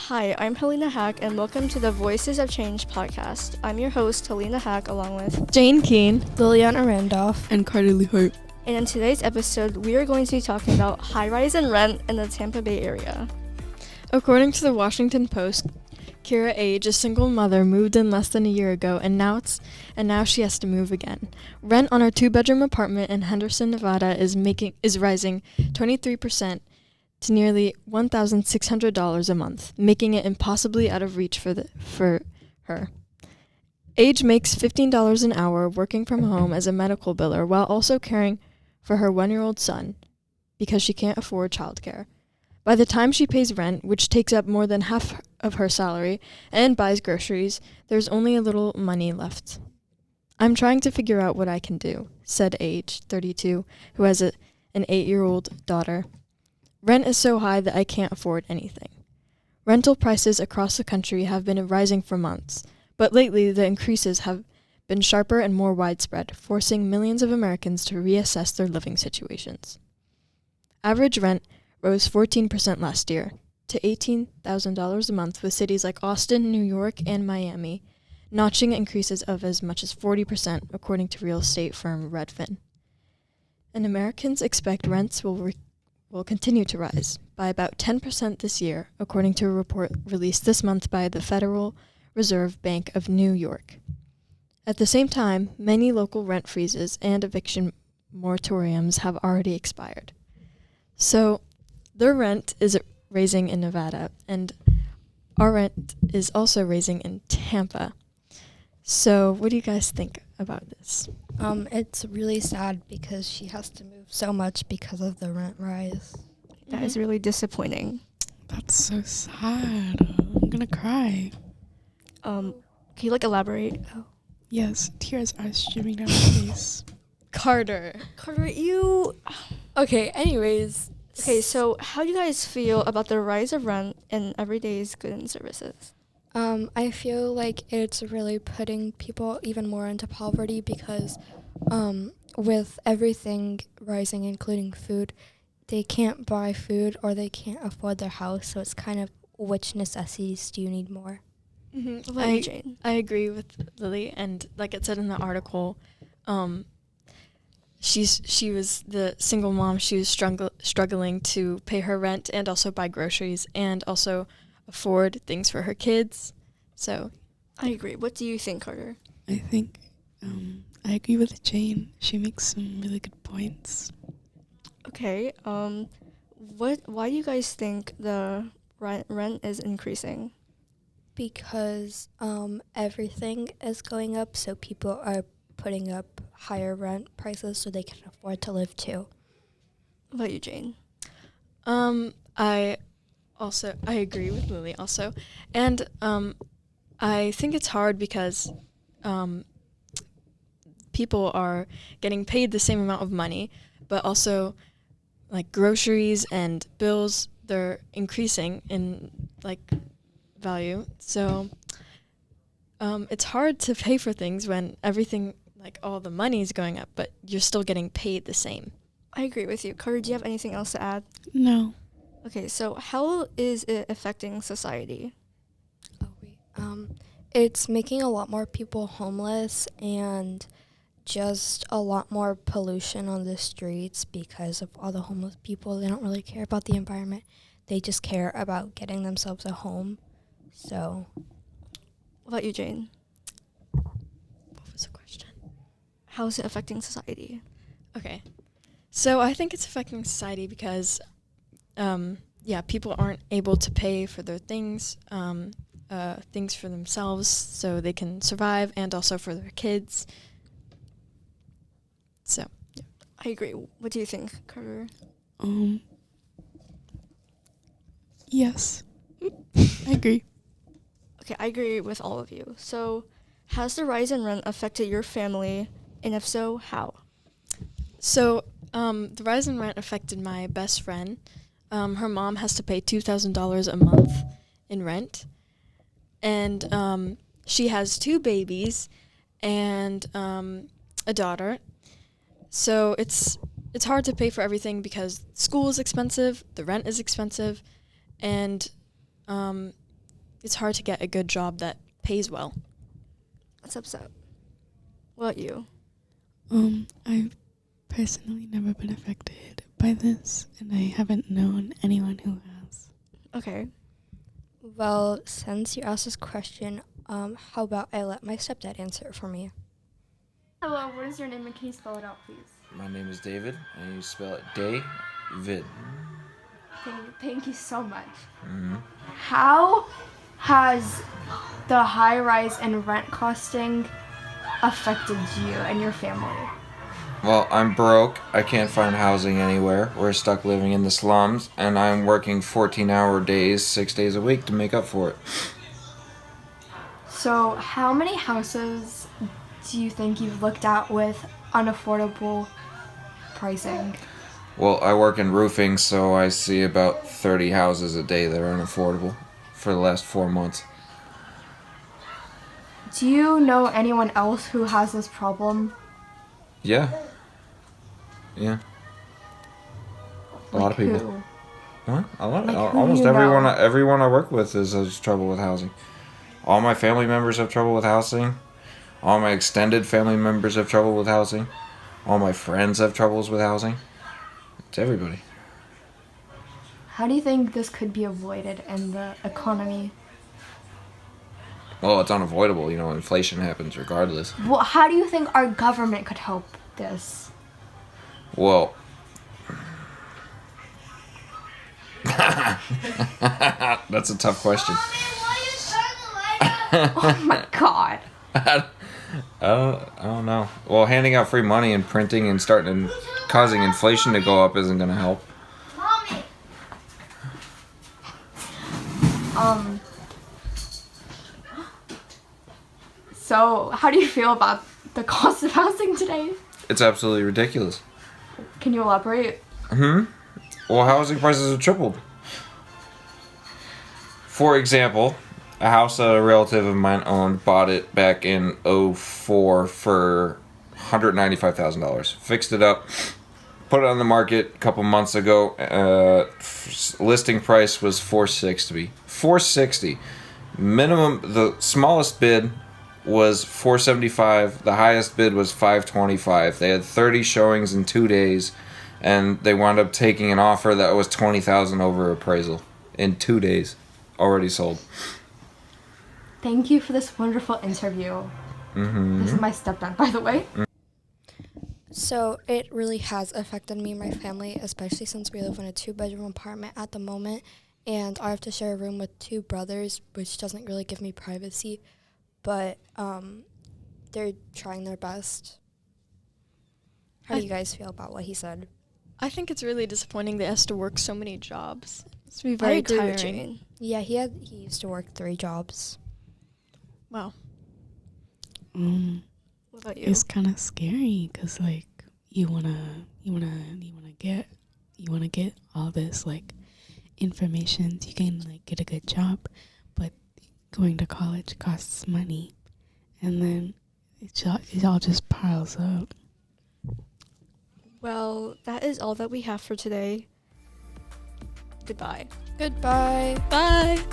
Hi, I'm Helena Hack, and welcome to the Voices of Change podcast. I'm your host, Helena Hack, along with Jane Keene, Liliana Randolph, and Carter Lee Hope. And in today's episode, we are going to be talking about high rise in rent in the Tampa Bay area. According to the Washington Post, Kira Age, a single mother, moved in less than a year ago, and now she has to move again. Rent on her 2-bedroom apartment in Henderson, Nevada, is rising 23% to nearly $1,600 a month, making it impossibly out of reach for her. Age makes $15 an hour working from home as a medical biller while also caring for her 1-year-old son because she can't afford childcare. By the time she pays rent, which takes up more than half of her salary, and buys groceries, there's only a little money left. I'm trying to figure out what I can do, said Age, 32, who has an 8-year-old daughter. Rent is so high that I can't afford anything. Rental prices across the country have been rising for months, but lately the increases have been sharper and more widespread, forcing millions of Americans to reassess their living situations. Average rent rose 14% last year to $18,000 a month, with cities like Austin, New York, and Miami notching increases of as much as 40%, according to real estate firm Redfin. And Americans expect rents will continue to rise by about 10% this year, according to a report released this month by the Federal Reserve Bank of New York. At the same time, many local rent freezes and eviction moratoriums have already expired. So, their rent is raising in Nevada, and our rent is also raising in Tampa. So, what do you guys think about this? It's really sad because she has to move so much because of the rent rise. That is really disappointing. That's so sad. I'm gonna cry. Can you elaborate? Yes, tears are streaming down my face. Carter, you... Okay, anyways. Okay, so how do you guys feel about the rise of rent in everyday's goods and services? I feel like it's really putting people even more into poverty because with everything rising, including food, they can't buy food or they can't afford their house, so it's kind of which necessities do you need more? Mm-hmm. Jane? I agree with Lily, and like it said in the article, she was the single mom. She was struggling to pay her rent and also buy groceries and also afford things for her kids. So I agree. What do you think, Carter? I think I agree with Jane. She makes some really good points. Okay. Why do you guys think the rent is increasing? Because everything is going up, so people are putting up higher rent prices so they can afford to live too. What about you, Jane? I agree with Lily also. And I think it's hard because people are getting paid the same amount of money, but also like groceries and bills, they're increasing in value. So it's hard to pay for things when everything, all the money is going up, but you're still getting paid the same. I agree with you. Carter, do you have anything else to add? No. Okay, so how is it affecting society? It's making a lot more people homeless and just a lot more pollution on the streets because of all the homeless people. They don't really care about the environment. They just care about getting themselves a home. So, what about you, Jane? What was the question? How is it affecting society? Okay. So I think it's affecting society because, people aren't able to pay for their things for themselves so they can survive and also for their kids. So, yeah. I agree. What do you think, Carter? Yes. I agree. Okay, I agree with all of you. So, has the rise in rent affected your family, and if so, how? So, the rise in rent affected my best friend. Her mom has to pay $2,000 a month in rent, and she has 2 babies and a daughter. So it's hard to pay for everything because school is expensive, the rent is expensive, and it's hard to get a good job that pays well. That's upset. What about you? I've personally never been affected by this, and I haven't known anyone who has. Okay. Well, since you asked this question, how about I let my stepdad answer it for me? Hello, what is your name and can you spell it out, please? My name is David, and you spell it David. Thank you so much. Mm-hmm. How has the high rise in rent costing affected you and your family? Well, I'm broke. I can't find housing anywhere. We're stuck living in the slums, and I'm working 14-hour days, 6 days a week to make up for it. So, how many houses do you think you've looked at with unaffordable pricing? Well, I work in roofing, so I see about 30 houses a day that are unaffordable for the last 4 months. Do you know anyone else who has this problem? Yeah. Yeah. A lot of people. Who? What? A lot. Like who Almost you everyone. know? Everyone I work with has trouble with housing. All my family members have trouble with housing. All my extended family members have trouble with housing. All my friends have troubles with housing. It's everybody. How do you think this could be avoided in the economy? Well, it's unavoidable. You know, inflation happens regardless. Well, how do you think our government could help this? Well. That's a tough question. Oh my god. I don't know. Well, handing out free money and printing and starting causing inflation to go up isn't going to help. So, how do you feel about the cost of housing today? It's absolutely ridiculous. Can you elaborate? Well, housing prices have tripled. For example, a house that a relative of mine owned bought it back in '04 for $195,000. Fixed it up, put it on the market a couple months ago. Listing price was $460. $460. Minimum. The smallest bid was $475. The highest bid was $525. They had 30 showings in 2 days, and they wound up taking an offer that was $20,000 over appraisal in 2 days. Already sold. Thank you for this wonderful interview. This is my stepdad, by the way. So it really has affected me and my family, especially since we live in a 2-bedroom apartment at the moment, and I have to share a room with 2 brothers, which doesn't really give me privacy, but they're trying their best. How do you guys feel about what he said? I think it's really disappointing they has to work so many jobs. It's be I very agree tiring. with Jane. Yeah, he used to work 3 jobs. Wow. What about you? It's kind of scary because like you wanna get all this like information so you can like get a good job, but going to college costs money, and then it all just piles up. Well, that is all that we have for today. Goodbye. Goodbye. Bye.